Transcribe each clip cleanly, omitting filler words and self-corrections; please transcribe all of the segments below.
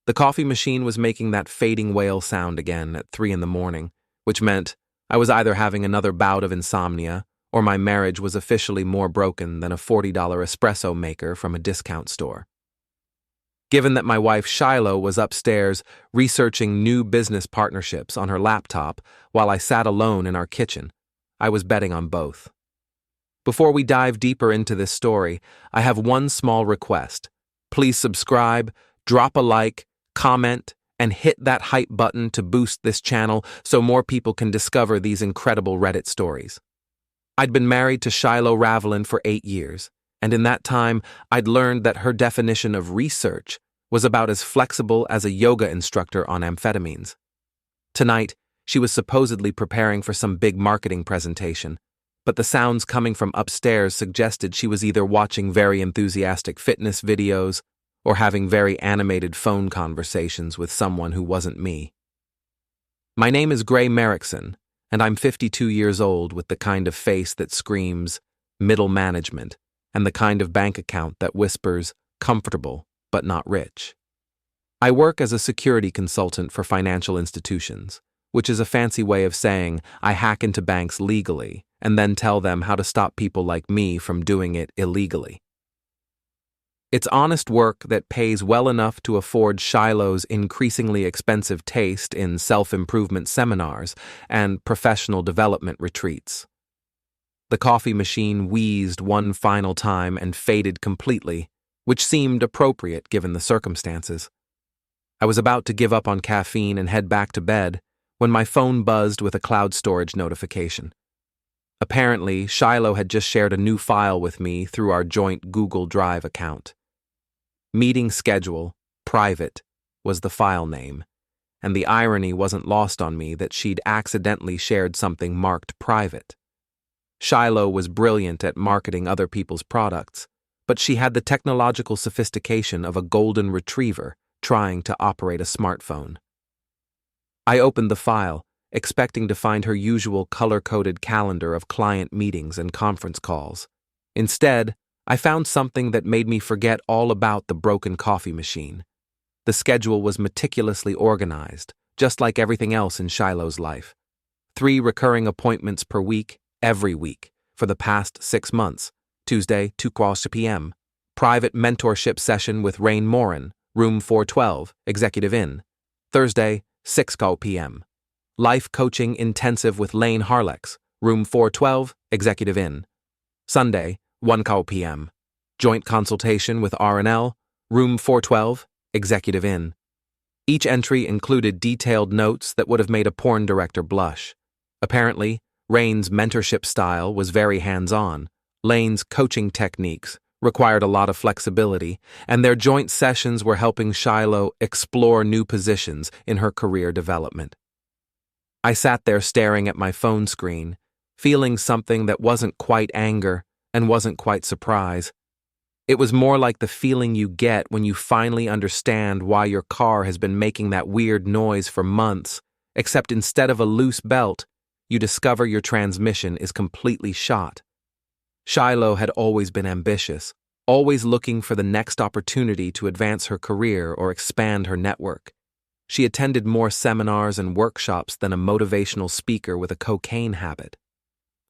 The coffee machine was making that fading wail sound again at 3 in the morning, which meant I was either having another bout of insomnia or my marriage was officially more broken than a $40 espresso maker from a discount store. Given that my wife Shiloh was upstairs researching new business partnerships on her laptop while I sat alone in our kitchen, I was betting on both. Before we dive deeper into this story, I have one small request. Please subscribe, drop a like, comment, and hit that hype button to boost this channel so more people can discover these incredible Reddit stories. I'd been married to Shiloh Ravelin for 8 years, and in that time, I'd learned that her definition of research was about as flexible as a yoga instructor on amphetamines. Tonight, she was supposedly preparing for some big marketing presentation, but the sounds coming from upstairs suggested she was either watching very enthusiastic fitness videos or having very animated phone conversations with someone who wasn't me. My name is Merrickson, and I'm 52 years old with the kind of face that screams middle management and the kind of bank account that whispers comfortable but not rich. I work as a security consultant for financial institutions, which is a fancy way of saying I hack into banks legally and then tell them how to stop people like me from doing it illegally. It's honest work that pays well enough to afford Shiloh's increasingly expensive taste in self-improvement seminars and professional development retreats. The coffee machine wheezed one final time and faded completely, which seemed appropriate given the circumstances. I was about to give up on caffeine and head back to bed when my phone buzzed with a cloud storage notification. Apparently, Shiloh had just shared a new file with me through our joint Google Drive account. Meeting schedule, private, was the file name, and the irony wasn't lost on me that she'd accidentally shared something marked private. Shiloh was brilliant at marketing other people's products, but she had the technological sophistication of a golden retriever trying to operate a smartphone. I opened the file, expecting to find her usual color-coded calendar of client meetings and conference calls. Instead, I found something that made me forget all about the broken coffee machine. The schedule was meticulously organized, just like everything else in Shiloh's life. 3 recurring appointments per week, every week, for the past 6 months. Tuesday, 2:00 p.m. Private mentorship session with Rain Morin, room 412, Executive Inn. Thursday, 6:00 p.m. Life coaching intensive with Lane Harlex, room 412, Executive Inn. Sunday, 1:00 p.m. Joint consultation with R&L, room 412, Executive Inn. Each entry included detailed notes that would have made a porn director blush. Apparently, Rain's mentorship style was very hands-on. Lane's coaching techniques required a lot of flexibility, and their joint sessions were helping Shiloh explore new positions in her career development. I sat there staring at my phone screen, feeling something that wasn't quite anger and wasn't quite surprise. It was more like the feeling you get when you finally understand why your car has been making that weird noise for months, except instead of a loose belt, you discover your transmission is completely shot. Shiloh had always been ambitious, always looking for the next opportunity to advance her career or expand her network. She attended more seminars and workshops than a motivational speaker with a cocaine habit.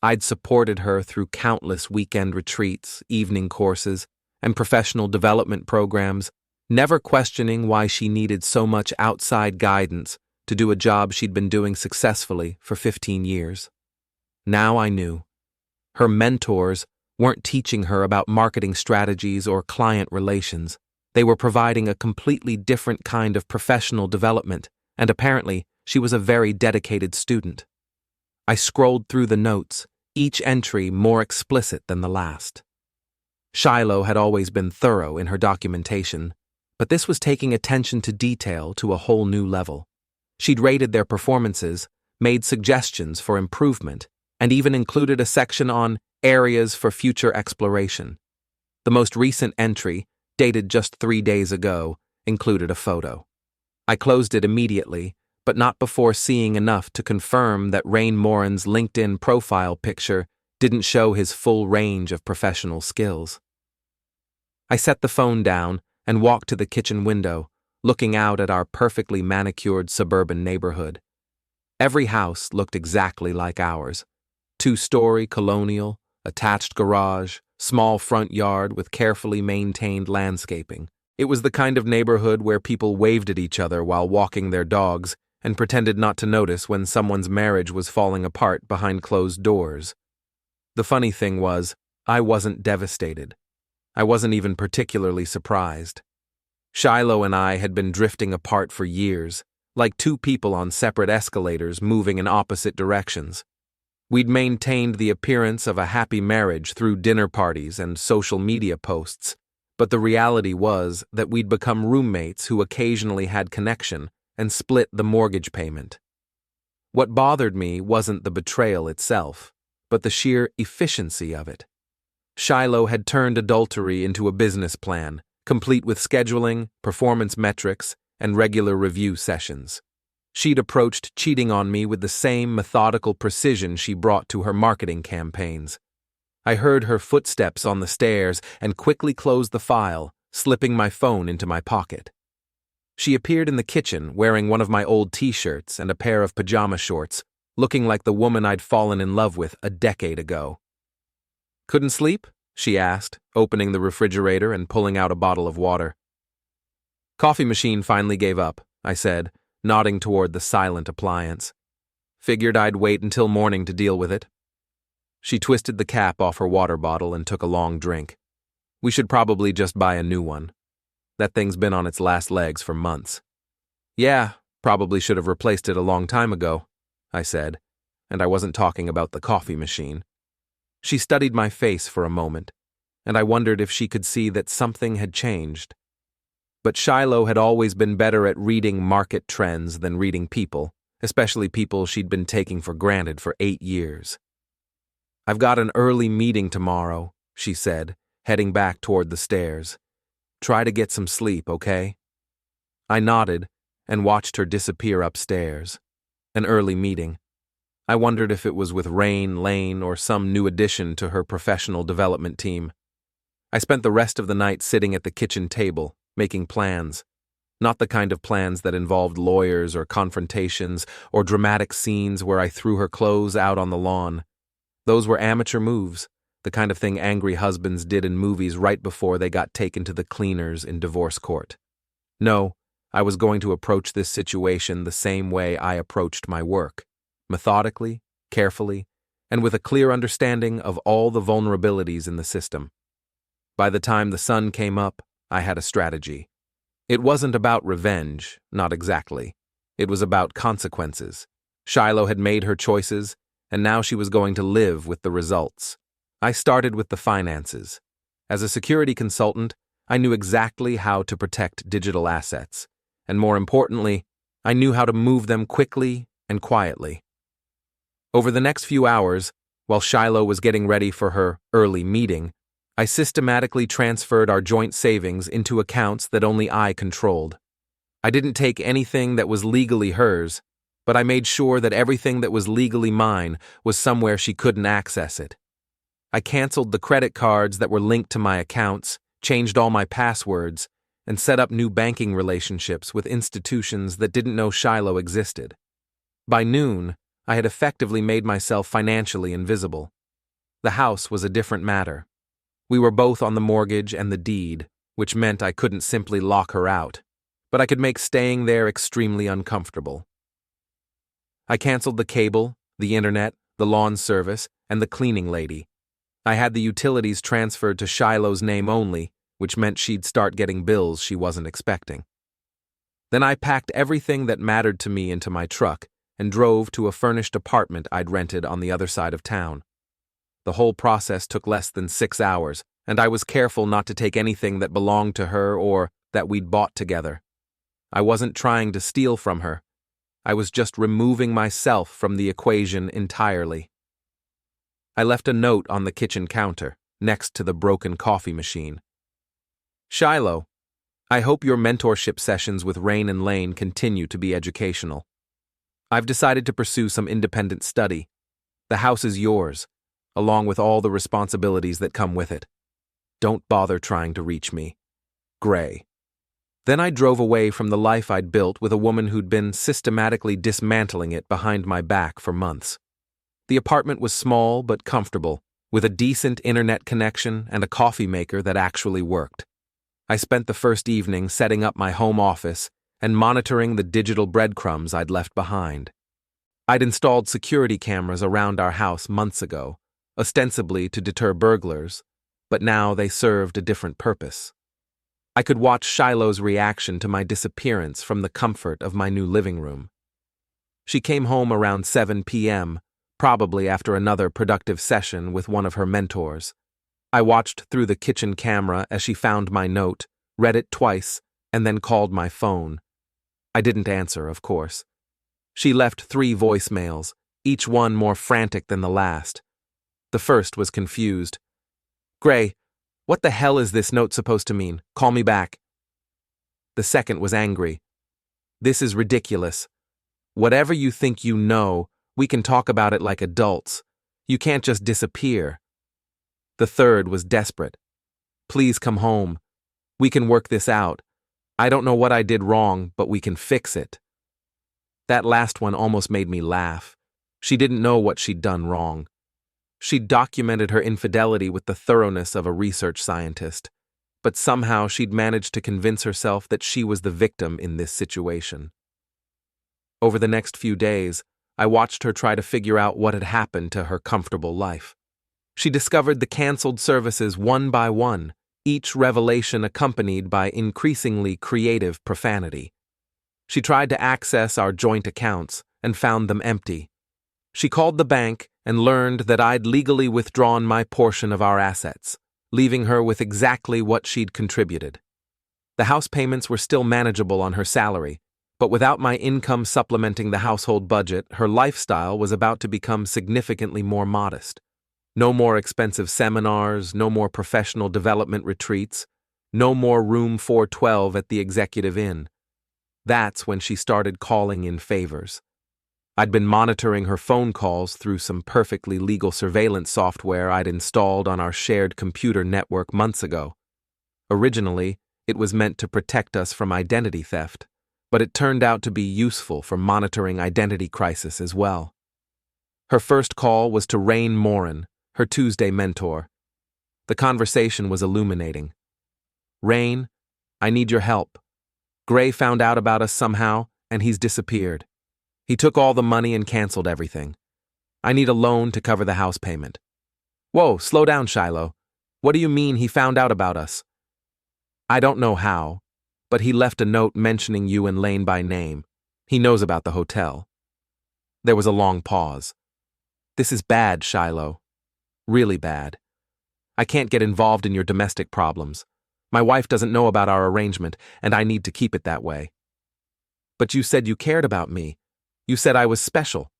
I'd supported her through countless weekend retreats, evening courses, and professional development programs, never questioning why she needed so much outside guidance to do a job she'd been doing successfully for 15 years. Now I knew. Her mentors weren't teaching her about marketing strategies or client relations. They were providing a completely different kind of professional development, and apparently she was a very dedicated student. I scrolled through the notes, each entry more explicit than the last. Shiloh had always been thorough in her documentation, but this was taking attention to detail to a whole new level. She'd rated their performances, made suggestions for improvement, and even included a section on areas for future exploration. The most recent entry, dated just 3 days ago, included a photo. I closed it immediately, but not before seeing enough to confirm that Rain Morin's LinkedIn profile picture didn't show his full range of professional skills. I set the phone down and walked to the kitchen window, looking out at our perfectly manicured suburban neighborhood. Every house looked exactly like ours. Two-story colonial, attached garage, small front yard with carefully maintained landscaping. It was the kind of neighborhood where people waved at each other while walking their dogs and pretended not to notice when someone's marriage was falling apart behind closed doors. The funny thing was, I wasn't devastated. I wasn't even particularly surprised. Shiloh and I had been drifting apart for years, like two people on separate escalators moving in opposite directions. We'd maintained the appearance of a happy marriage through dinner parties and social media posts, but the reality was that we'd become roommates who occasionally had connection and split the mortgage payment. What bothered me wasn't the betrayal itself, but the sheer efficiency of it. Shiloh had turned adultery into a business plan, complete with scheduling, performance metrics, and regular review sessions. She'd approached cheating on me with the same methodical precision she brought to her marketing campaigns. I heard her footsteps on the stairs and quickly closed the file, slipping my phone into my pocket. She appeared in the kitchen wearing one of my old t-shirts and a pair of pajama shorts, looking like the woman I'd fallen in love with a decade ago. "Couldn't sleep?" she asked, opening the refrigerator and pulling out a bottle of water. "Coffee machine finally gave up," I said, nodding toward the silent appliance. "Figured I'd wait until morning to deal with it." She twisted the cap off her water bottle and took a long drink. "We should probably just buy a new one. That thing's been on its last legs for months." "Yeah, probably should have replaced it a long time ago," I said, and I wasn't talking about the coffee machine. She studied my face for a moment, and I wondered if she could see that something had changed. But Shiloh had always been better at reading market trends than reading people, especially people she'd been taking for granted for 8 years. "I've got an early meeting tomorrow," she said, heading back toward the stairs. "Try to get some sleep, okay?" I nodded and watched her disappear upstairs. An early meeting. I wondered if it was with Rain Lane or some new addition to her professional development team. I spent the rest of the night sitting at the kitchen table, making plans. Not the kind of plans that involved lawyers or confrontations or dramatic scenes where I threw her clothes out on the lawn. Those were amateur moves, the kind of thing angry husbands did in movies right before they got taken to the cleaners in divorce court. No, I was going to approach this situation the same way I approached my work. Methodically, carefully, and with a clear understanding of all the vulnerabilities in the system. By the time the sun came up, I had a strategy. It wasn't about revenge, not exactly. It was about consequences. Shiloh had made her choices, and now she was going to live with the results. I started with the finances. As a security consultant, I knew exactly how to protect digital assets, and more importantly, I knew how to move them quickly and quietly. Over the next few hours, while Shiloh was getting ready for her early meeting, I systematically transferred our joint savings into accounts that only I controlled. I didn't take anything that was legally hers, but I made sure that everything that was legally mine was somewhere she couldn't access it. I canceled the credit cards that were linked to my accounts, changed all my passwords, and set up new banking relationships with institutions that didn't know Shiloh existed. By noon, I had effectively made myself financially invisible. The house was a different matter. We were both on the mortgage and the deed, which meant I couldn't simply lock her out, but I could make staying there extremely uncomfortable. I canceled the cable, the internet, the lawn service, and the cleaning lady. I had the utilities transferred to Shiloh's name only, which meant she'd start getting bills she wasn't expecting. Then I packed everything that mattered to me into my truck and drove to a furnished apartment I'd rented on the other side of town. The whole process took less than 6 hours, and I was careful not to take anything that belonged to her or that we'd bought together. I wasn't trying to steal from her. I was just removing myself from the equation entirely. I left a note on the kitchen counter, next to the broken coffee machine. "Shiloh, I hope your mentorship sessions with Rain and Lane continue to be educational. I've decided to pursue some independent study. The house is yours, along with all the responsibilities that come with it. Don't bother trying to reach me. Gray." Then I drove away from the life I'd built with a woman who'd been systematically dismantling it behind my back for months. The apartment was small but comfortable, with a decent internet connection and a coffee maker that actually worked. I spent the first evening setting up my home office and monitoring the digital breadcrumbs I'd left behind. I'd installed security cameras around our house months ago, ostensibly to deter burglars, but now they served a different purpose. I could watch Shiloh's reaction to my disappearance from the comfort of my new living room. She came home around 7 p.m., probably after another productive session with one of her mentors. I watched through the kitchen camera as she found my note, read it twice, and then called my phone. I didn't answer, of course. She left 3 voicemails, each one more frantic than the last. The first was confused. "Gray, what the hell is this note supposed to mean? Call me back." The second was angry. "This is ridiculous. Whatever you think you know, we can talk about it like adults. You can't just disappear." The third was desperate. "Please come home. We can work this out. I don't know what I did wrong, but we can fix it." That last one almost made me laugh. She didn't know what she'd done wrong. She'd documented her infidelity with the thoroughness of a research scientist, but somehow she'd managed to convince herself that she was the victim in this situation. Over the next few days, I watched her try to figure out what had happened to her comfortable life. She discovered the canceled services one by one, each revelation accompanied by increasingly creative profanity. She tried to access our joint accounts and found them empty. She called the bank and learned that I'd legally withdrawn my portion of our assets, leaving her with exactly what she'd contributed. The house payments were still manageable on her salary, but without my income supplementing the household budget, her lifestyle was about to become significantly more modest. No more expensive seminars, no more professional development retreats, no more room 412 at the Executive Inn. That's when she started calling in favors. I'd been monitoring her phone calls through some perfectly legal surveillance software I'd installed on our shared computer network months ago. Originally, it was meant to protect us from identity theft, but it turned out to be useful for monitoring identity crisis as well. Her first call was to Rain Morin, her Tuesday mentor. The conversation was illuminating. "Rain, I need your help. Gray found out about us somehow, and he's disappeared. He took all the money and canceled everything. I need a loan to cover the house payment." "Whoa, slow down, Shiloh. What do you mean he found out about us?" "I don't know how, but he left a note mentioning you and Lane by name. He knows about the hotel." There was a long pause. "This is bad, Shiloh. Really bad. I can't get involved in your domestic problems. My wife doesn't know about our arrangement, and I need to keep it that way." "But you said you cared about me. You said I was special."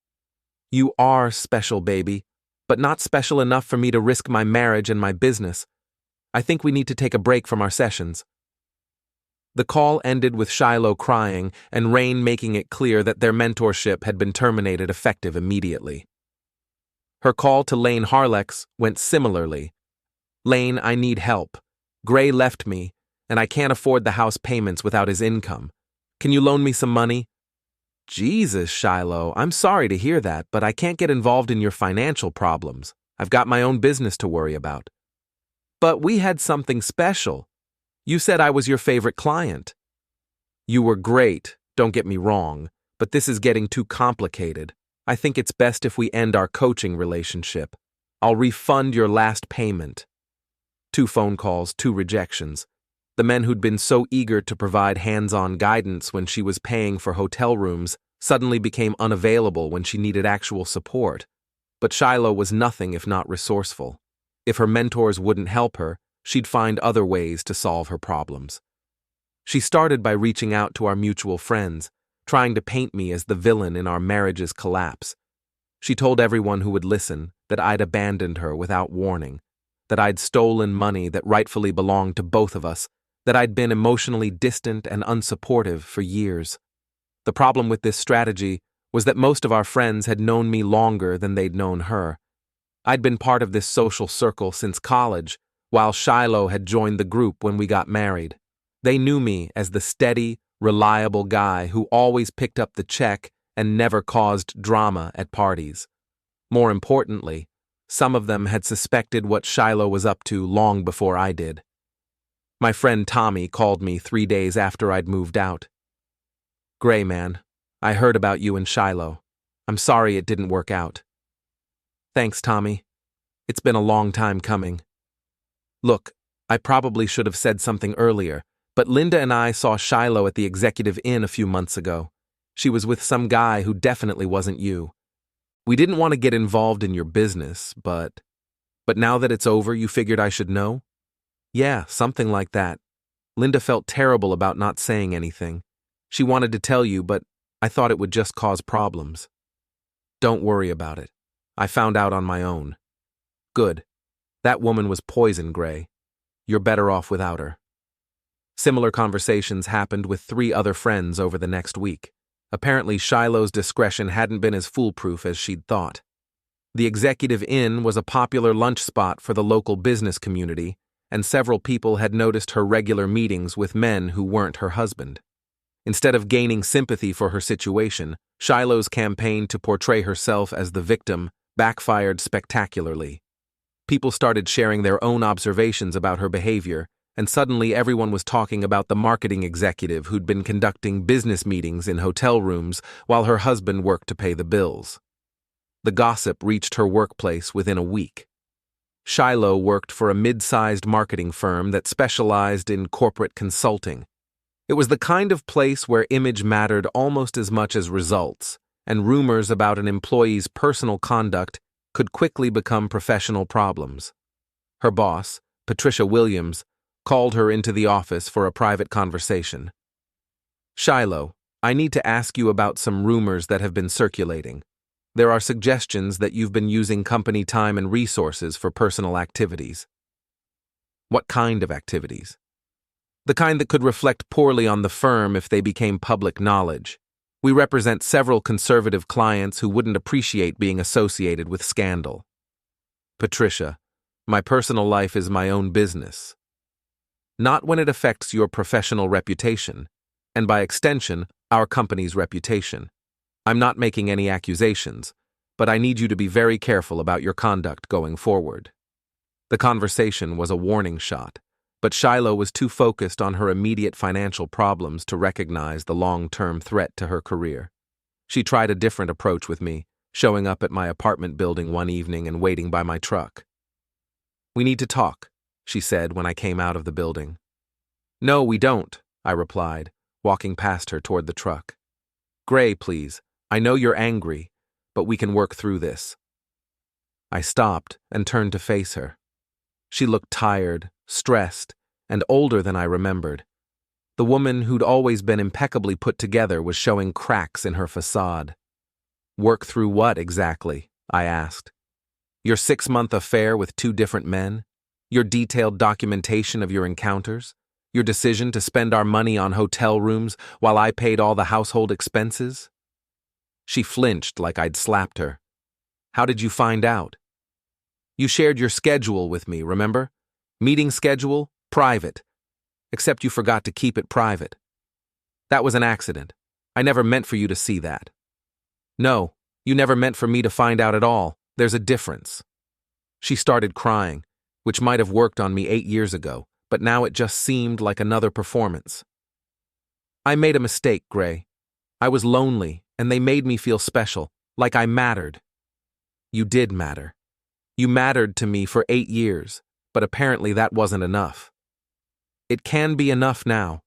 "You are special, baby, but not special enough for me to risk my marriage and my business. I think we need to take a break from our sessions." The call ended with Shiloh crying and Rain making it clear that their mentorship had been terminated effective immediately. Her call to Lane Harlex went similarly. "Lane, I need help. Gray left me, and I can't afford the house payments without his income. Can you loan me some money?" "Jesus, Shiloh, I'm sorry to hear that, but I can't get involved in your financial problems. I've got my own business to worry about." "But we had something special. You said I was your favorite client." "You were great, don't get me wrong, but this is getting too complicated. I think it's best if we end our coaching relationship. I'll refund your last payment." 2 phone calls, 2 rejections. The men who'd been so eager to provide hands-on guidance when she was paying for hotel rooms suddenly became unavailable when she needed actual support. But Shiloh was nothing if not resourceful. If her mentors wouldn't help her, she'd find other ways to solve her problems. She started by reaching out to our mutual friends, trying to paint me as the villain in our marriage's collapse. She told everyone who would listen that I'd abandoned her without warning, that I'd stolen money that rightfully belonged to both of us, that I'd been emotionally distant and unsupportive for years. The problem with this strategy was that most of our friends had known me longer than they'd known her. I'd been part of this social circle since college, while Shiloh had joined the group when we got married. They knew me as the steady, reliable guy who always picked up the check and never caused drama at parties. More importantly, some of them had suspected what Shiloh was up to long before I did. My friend Tommy called me 3 days after I'd moved out. "Gray, man, I heard about you and Shiloh. I'm sorry it didn't work out." "Thanks, Tommy. It's been a long time coming." "Look, I probably should have said something earlier, but Linda and I saw Shiloh at the Executive Inn a few months ago. She was with some guy who definitely wasn't you. We didn't want to get involved in your business, but now that it's over, you figured I should know?" "Yeah, something like that. Linda felt terrible about not saying anything. She wanted to tell you, but I thought it would just cause problems." "Don't worry about it. I found out on my own." "Good. That woman was poison, Gray. You're better off without her." Similar conversations happened with 3 other friends over the next week. Apparently, Shiloh's discretion hadn't been as foolproof as she'd thought. The Executive Inn was a popular lunch spot for the local business community, and several people had noticed her regular meetings with men who weren't her husband. Instead of gaining sympathy for her situation, Shiloh's campaign to portray herself as the victim backfired spectacularly. People started sharing their own observations about her behavior, and suddenly everyone was talking about the marketing executive who'd been conducting business meetings in hotel rooms while her husband worked to pay the bills. The gossip reached her workplace within a week. Shiloh worked for a mid-sized marketing firm that specialized in corporate consulting. It was the kind of place where image mattered almost as much as results, and rumors about an employee's personal conduct could quickly become professional problems. Her boss, Patricia Williams, called her into the office for a private conversation. "Shiloh, I need to ask you about some rumors that have been circulating. There are suggestions that you've been using company time and resources for personal activities." "What kind of activities?" "The kind that could reflect poorly on the firm if they became public knowledge. We represent several conservative clients who wouldn't appreciate being associated with scandal." "Patricia, my personal life is my own business." "Not when it affects your professional reputation, and by extension, our company's reputation. I'm not making any accusations, but I need you to be very careful about your conduct going forward." The conversation was a warning shot, but Shiloh was too focused on her immediate financial problems to recognize the long-term threat to her career. She tried a different approach with me, showing up at my apartment building one evening and waiting by my truck. "We need to talk," she said when I came out of the building. "No, we don't," I replied, walking past her toward the truck. "Gray, please. I know you're angry, but we can work through this." I stopped and turned to face her. She looked tired, stressed, and older than I remembered. The woman who'd always been impeccably put together was showing cracks in her facade. "Work through what exactly?" I asked. "Your 6-month affair with 2 different men? Your detailed documentation of your encounters? Your decision to spend our money on hotel rooms while I paid all the household expenses?" She flinched like I'd slapped her. "How did you find out?" "You shared your schedule with me, remember? Meeting schedule, private. Except you forgot to keep it private. That was an accident. I never meant for you to see that." "No, you never meant for me to find out at all. There's a difference." She started crying, which might have worked on me 8 years ago, but now it just seemed like another performance. "I made a mistake, Gray. I was lonely, and they made me feel special, like I mattered." "You did matter. You mattered to me for 8 years, but apparently that wasn't enough." "It can be enough now.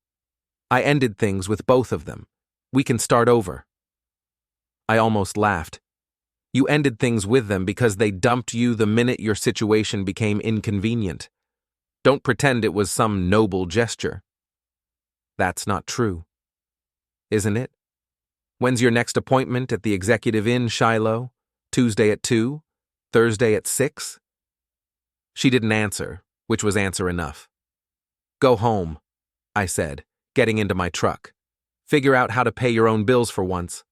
I ended things with both of them. We can start over." I almost laughed. "You ended things with them because they dumped you the minute your situation became inconvenient. Don't pretend it was some noble gesture." "That's not true." "Isn't it? When's your next appointment at the Executive Inn, Shiloh? Tuesday at 2? Thursday at 6? She didn't answer, which was answer enough. "Go home," I said, getting into my truck. "Figure out how to pay your own bills for once."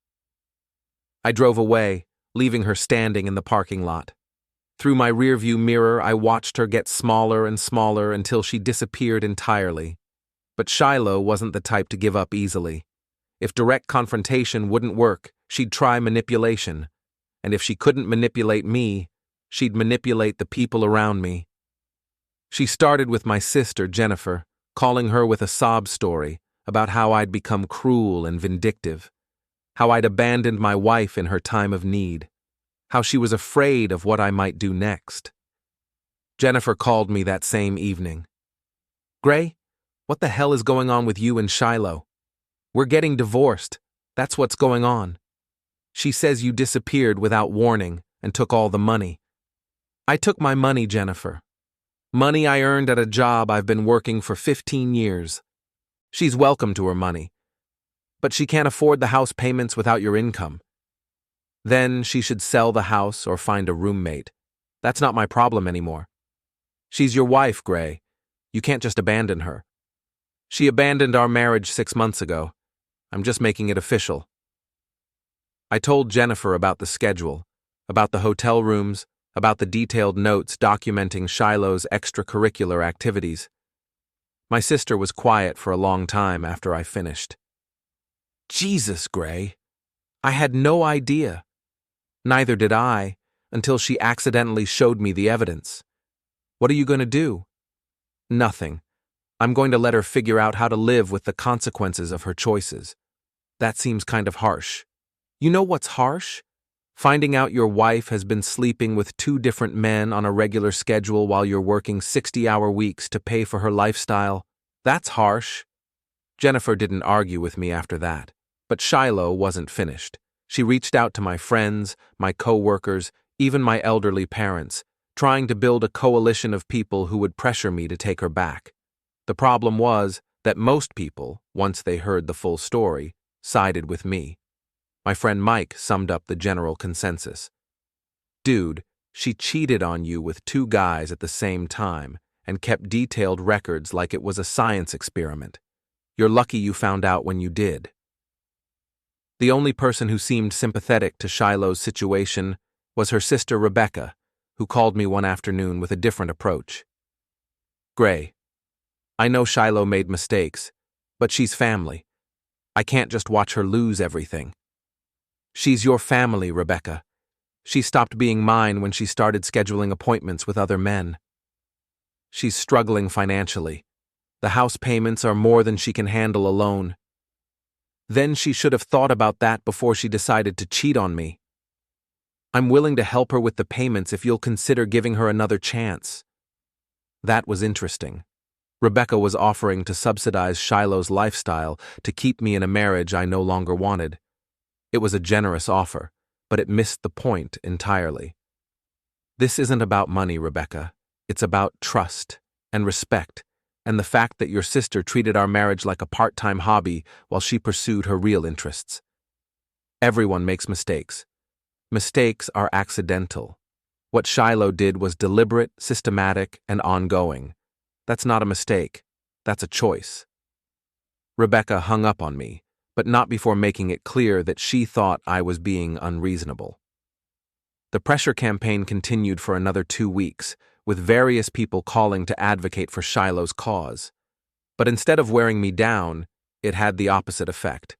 I drove away, leaving her standing in the parking lot. Through my rearview mirror, I watched her get smaller and smaller until she disappeared entirely. But Shiloh wasn't the type to give up easily. If direct confrontation wouldn't work, she'd try manipulation. And if she couldn't manipulate me, she'd manipulate the people around me. She started with my sister, Jennifer, calling her with a sob story about how I'd become cruel and vindictive, how I'd abandoned my wife in her time of need, how she was afraid of what I might do next. Jennifer called me that same evening. "Gray, what the hell is going on with you and Shiloh? We're getting divorced. That's what's going on. She says you disappeared without warning and took all the money." "I took my money, Jennifer. Money I earned at a job I've been working for 15 years. She's welcome to her money. But she can't afford the house payments without your income. Then she should sell the house or find a roommate. That's not my problem anymore. She's your wife, Gray. You can't just abandon her. She abandoned our marriage 6 months ago. I'm just making it official." I told Jennifer about the schedule, about the hotel rooms, about the detailed notes documenting Shiloh's extracurricular activities. My sister was quiet for a long time after I finished. "Jesus, Gray. I had no idea. Neither did I, until she accidentally showed me the evidence. What are you going to do?" "Nothing. I'm going to let her figure out how to live with the consequences of her choices." "That seems kind of harsh." "You know what's harsh? Finding out your wife has been sleeping with 2 different men on a regular schedule while you're working 60-hour weeks to pay for her lifestyle. That's harsh." Jennifer didn't argue with me after that, but Shiloh wasn't finished. She reached out to my friends, my co-workers, even my elderly parents, trying to build a coalition of people who would pressure me to take her back. The problem was that most people, once they heard the full story, sided with me. My friend Mike summed up the general consensus. "Dude, she cheated on you with 2 guys at the same time and kept detailed records like it was a science experiment. You're lucky you found out when you did." The only person who seemed sympathetic to Shiloh's situation was her sister Rebecca, who called me one afternoon with a different approach. "Gray, I know Shiloh made mistakes, but she's family. I can't just watch her lose everything." "She's your family, Rebecca. She stopped being mine when she started scheduling appointments with other men. She's struggling financially. The house payments are more than she can handle alone. Then she should have thought about that before she decided to cheat on me. I'm willing to help her with the payments if you'll consider giving her another chance." That was interesting. Rebecca was offering to subsidize Shiloh's lifestyle to keep me in a marriage I no longer wanted. It was a generous offer, but it missed the point entirely. "This isn't about money, Rebecca. It's about trust and respect and the fact that your sister treated our marriage like a part-time hobby while she pursued her real interests. Everyone makes mistakes. Mistakes are accidental. What Shiloh did was deliberate, systematic, and ongoing. That's not a mistake. That's a choice." Rebecca hung up on me, but not before making it clear that she thought I was being unreasonable. The pressure campaign continued for another 2 weeks, with various people calling to advocate for Shiloh's cause. But instead of wearing me down, it had the opposite effect.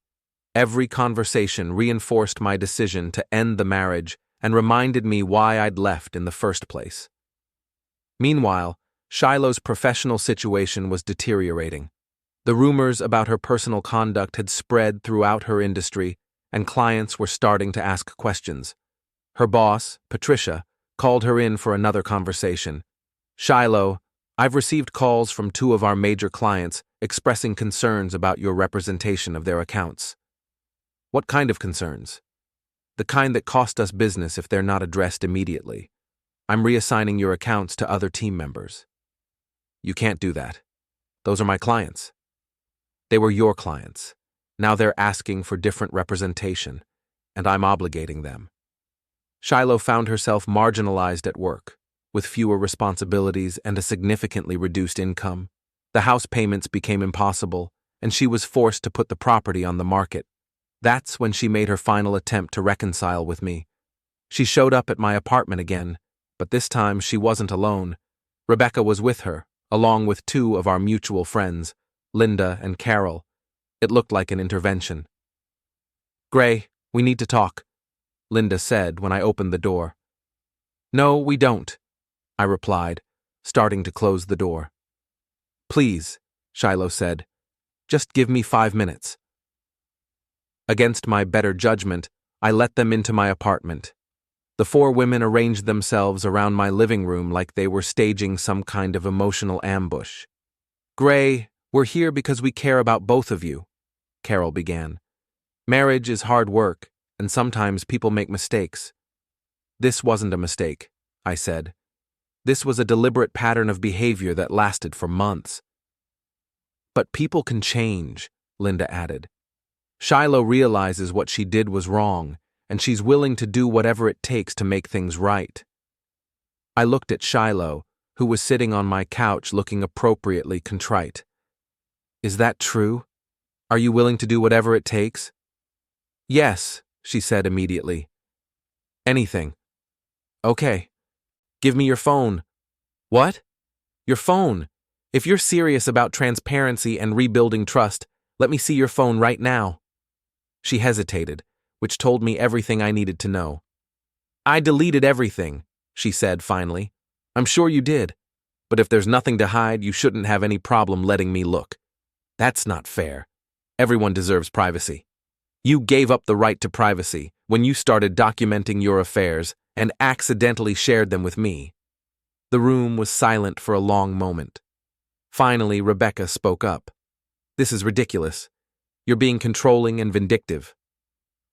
Every conversation reinforced my decision to end the marriage and reminded me why I'd left in the first place. Meanwhile, Shiloh's professional situation was deteriorating. The rumors about her personal conduct had spread throughout her industry, and clients were starting to ask questions. Her boss, Patricia, called her in for another conversation. "Shiloh, I've received calls from 2 of our major clients expressing concerns about your representation of their accounts." "What kind of concerns?" "The kind that cost us business if they're not addressed immediately. I'm reassigning your accounts to other team members." "You can't do that. Those are my clients." "They were your clients. Now they're asking for different representation, and I'm obligating them." Shiloh found herself marginalized at work, with fewer responsibilities and a significantly reduced income. The house payments became impossible, and she was forced to put the property on the market. That's when she made her final attempt to reconcile with me. She showed up at my apartment again, but this time she wasn't alone. Rebecca was with her, along with 2 of our mutual friends, Linda, and Carol. It looked like an intervention. "Gray, we need to talk," Linda said when I opened the door. "No, we don't," I replied, starting to close the door. "Please," Shiloh said, "just give me 5 minutes." Against my better judgment, I let them into my apartment. The 4 women arranged themselves around my living room like they were staging some kind of emotional ambush. "Gray, we're here because we care about both of you," Carol began. "Marriage is hard work, and sometimes people make mistakes." "This wasn't a mistake," I said. "This was a deliberate pattern of behavior that lasted for months." "But people can change," Linda added. "Shiloh realizes what she did was wrong, and she's willing to do whatever it takes to make things right." I looked at Shiloh, who was sitting on my couch looking appropriately contrite. "Is that true? Are you willing to do whatever it takes?" "Yes," she said immediately. "Anything." "Okay. Give me your phone." "What?" "Your phone. If you're serious about transparency and rebuilding trust, let me see your phone right now." She hesitated, which told me everything I needed to know. "I deleted everything," she said finally. "I'm sure you did. But if there's nothing to hide, you shouldn't have any problem letting me look." "That's not fair. Everyone deserves privacy. You gave up the right to privacy when you started documenting your affairs and accidentally shared them with me." The room was silent for a long moment. Finally, Rebecca spoke up. "This is ridiculous. You're being controlling and vindictive."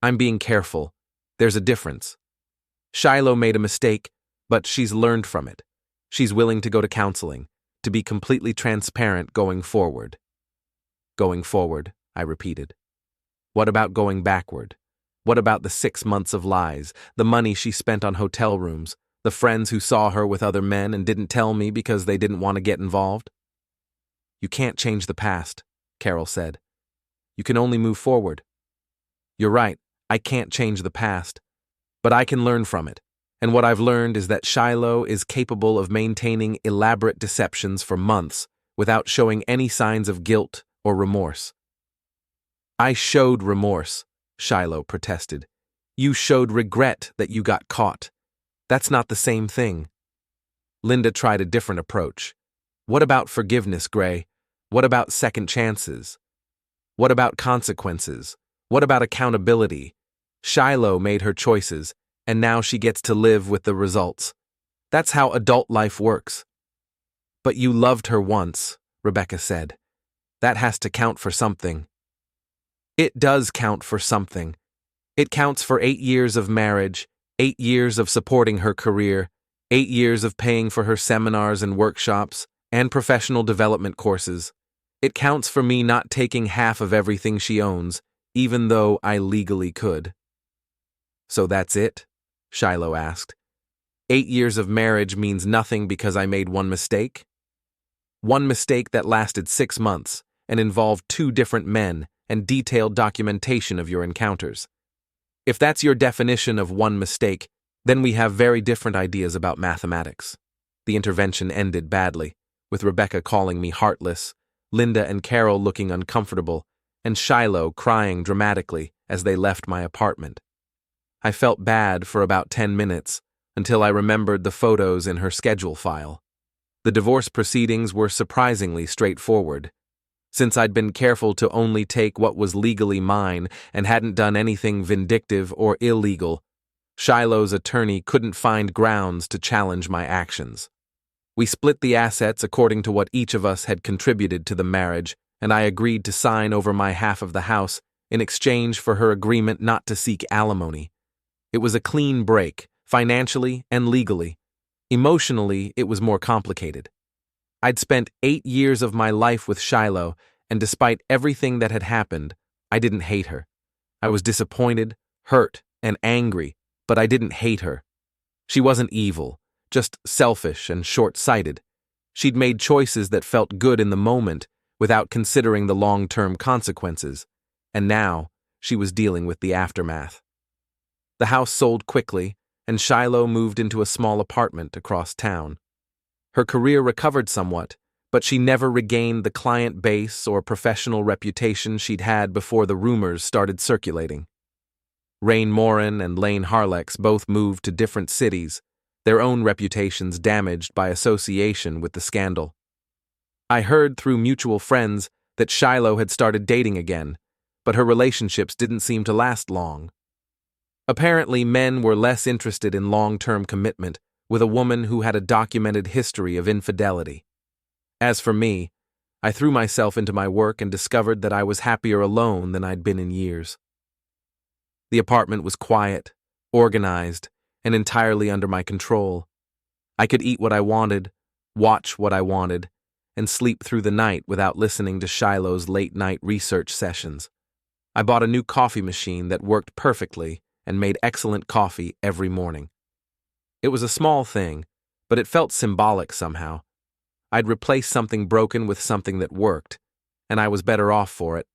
"I'm being careful. There's a difference. Shiloh made a mistake, but she's learned from it. She's willing to go to counseling, to be completely transparent going forward." "Going forward," I repeated. "What about going backward? What about the 6 months of lies, the money she spent on hotel rooms, the friends who saw her with other men and didn't tell me because they didn't want to get involved?" "You can't change the past," Carol said. "You can only move forward." "You're right, I can't change the past. But I can learn from it. And what I've learned is that Shiloh is capable of maintaining elaborate deceptions for months without showing any signs of guilt or remorse." "I showed remorse," Shiloh protested. "You showed regret that you got caught. That's not the same thing." Linda tried a different approach. "What about forgiveness, Gray? What about second chances? What about consequences? What about accountability? Shiloh made her choices, and now she gets to live with the results. That's how adult life works." "But you loved her once," Rebecca said. "That has to count for something." "It does count for something. It counts for 8 years of marriage, 8 years of supporting her career, 8 years of paying for her seminars and workshops, and professional development courses. It counts for me not taking half of everything she owns, even though I legally could." "So that's it?" Shiloh asked. 8 years of marriage means nothing because I made one mistake? One mistake that lasted 6 months and involved 2 different men and detailed documentation of your encounters. If that's your definition of one mistake, then we have very different ideas about mathematics. The intervention ended badly, with Rebecca calling me heartless, Linda and Carol looking uncomfortable, and Shiloh crying dramatically as they left my apartment. I felt bad for about 10 minutes until I remembered the photos in her schedule file. The divorce proceedings were surprisingly straightforward. Since I'd been careful to only take what was legally mine and hadn't done anything vindictive or illegal, Shiloh's attorney couldn't find grounds to challenge my actions. We split the assets according to what each of us had contributed to the marriage, and I agreed to sign over my half of the house in exchange for her agreement not to seek alimony. It was a clean break, financially and legally. Emotionally, it was more complicated. I'd spent 8 years of my life with Shiloh, and despite everything that had happened, I didn't hate her. I was disappointed, hurt, and angry, but I didn't hate her. She wasn't evil, just selfish and short-sighted. She'd made choices that felt good in the moment without considering the long-term consequences, and now she was dealing with the aftermath. The house sold quickly, and Shiloh moved into a small apartment across town. Her career recovered somewhat, but she never regained the client base or professional reputation she'd had before the rumors started circulating. Rain Morin and Lane Harlex both moved to different cities, their own reputations damaged by association with the scandal. I heard through mutual friends that Shiloh had started dating again, but her relationships didn't seem to last long. Apparently, men were less interested in long-term commitment with a woman who had a documented history of infidelity. As for me, I threw myself into my work and discovered that I was happier alone than I'd been in years. The apartment was quiet, organized, and entirely under my control. I could eat what I wanted, watch what I wanted, and sleep through the night without listening to Shiloh's late-night research sessions. I bought a new coffee machine that worked perfectly and made excellent coffee every morning. It was a small thing, but it felt symbolic somehow. I'd replaced something broken with something that worked, and I was better off for it.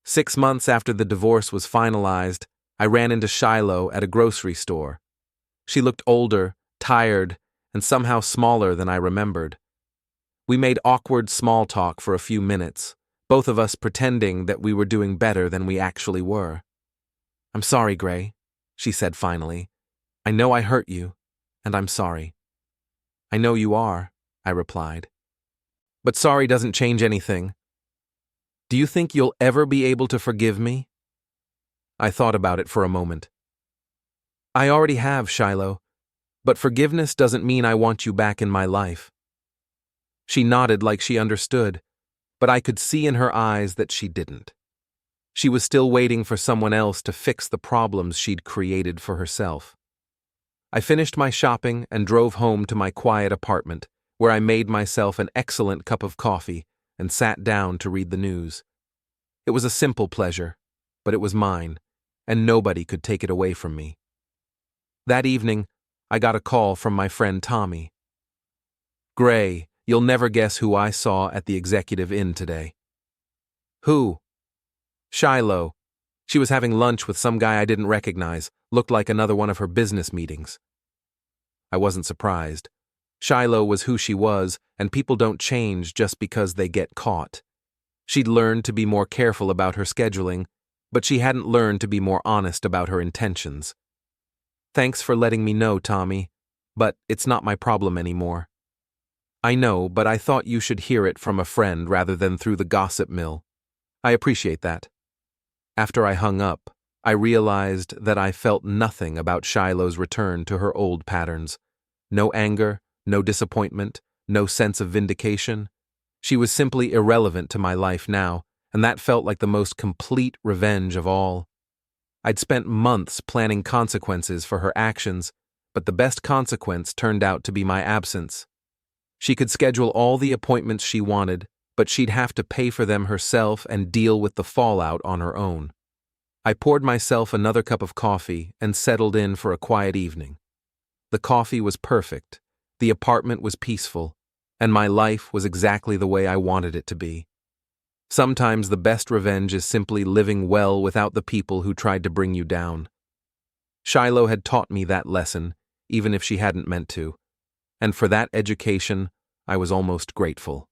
6 months after the divorce was finalized, I ran into Shiloh at a grocery store. She looked older, tired, and somehow smaller than I remembered. We made awkward small talk for a few minutes, both of us pretending that we were doing better than we actually were. "I'm sorry, Gray," she said finally. "I know I hurt you, and I'm sorry." "I know you are," I replied. "But sorry doesn't change anything. Do you think you'll ever be able to forgive me?" I thought about it for a moment. "I already have, Shiloh, but forgiveness doesn't mean I want you back in my life." She nodded like she understood, but I could see in her eyes that she didn't. She was still waiting for someone else to fix the problems she'd created for herself. I finished my shopping and drove home to my quiet apartment, where I made myself an excellent cup of coffee and sat down to read the news. It was a simple pleasure, but it was mine, and nobody could take it away from me. That evening, I got a call from my friend Tommy. "Gray, you'll never guess who I saw at the Executive Inn today." "Who?" "Shiloh. She was having lunch with some guy I didn't recognize, looked like another one of her business meetings." I wasn't surprised. Shiloh was who she was, and people don't change just because they get caught. She'd learned to be more careful about her scheduling, but she hadn't learned to be more honest about her intentions. "Thanks for letting me know, Tommy, but it's not my problem anymore." "I know, but I thought you should hear it from a friend rather than through the gossip mill. I appreciate that." After I hung up, I realized that I felt nothing about Shiloh's return to her old patterns. No anger, no disappointment, no sense of vindication. She was simply irrelevant to my life now, and that felt like the most complete revenge of all. I'd spent months planning consequences for her actions, but the best consequence turned out to be my absence. She could schedule all the appointments she wanted, but she'd have to pay for them herself and deal with the fallout on her own. I poured myself another cup of coffee and settled in for a quiet evening. The coffee was perfect, the apartment was peaceful, and my life was exactly the way I wanted it to be. Sometimes the best revenge is simply living well without the people who tried to bring you down. Shiloh had taught me that lesson, even if she hadn't meant to, and for that education, I was almost grateful.